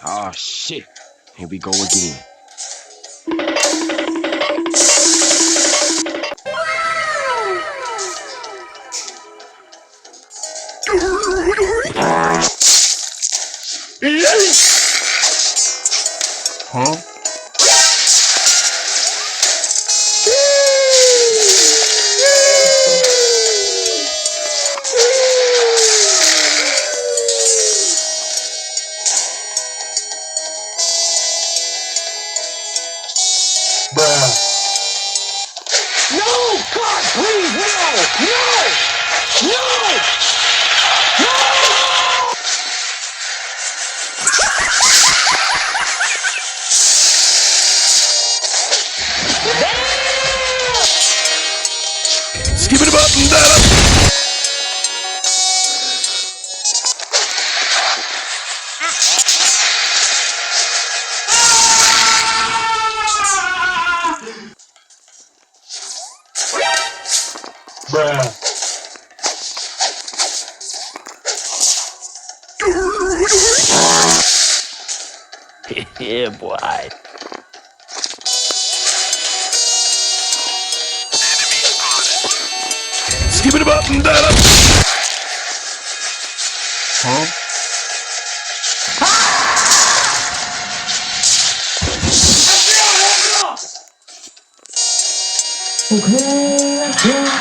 Oh shit. Here we go again. Huh? Bruh. No! God, please, no! No! No! Skip it up and down. Bruh. Yeah, boy. Skip it up and down. Huh? Okay, let's go.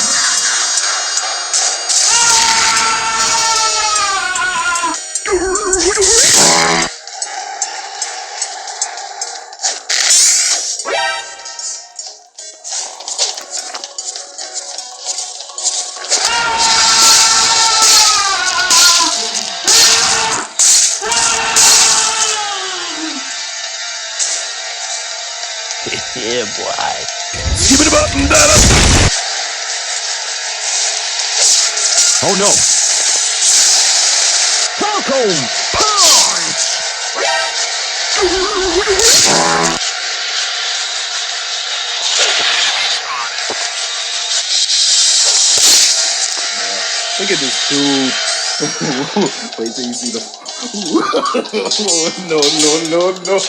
Yeah, boy. Skip it up and down. Oh no. Falcon punch! Look at this dude. Wait till you see the. No, no, no,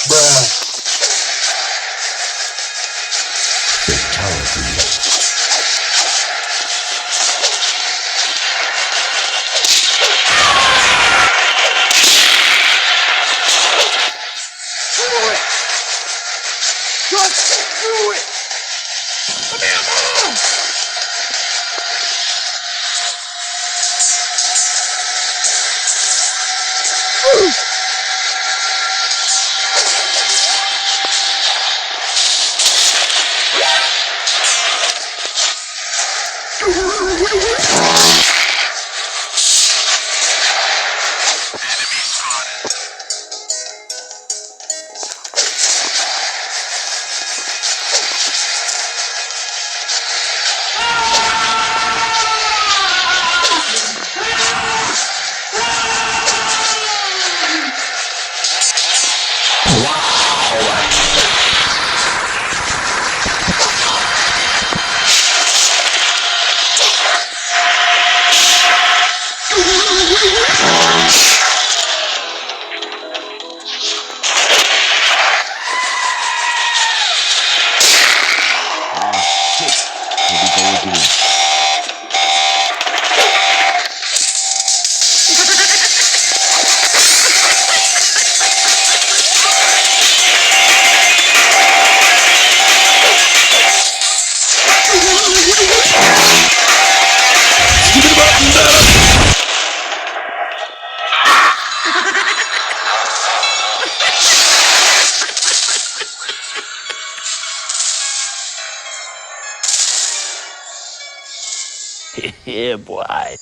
Bruh. Just do it! Yeah, boy.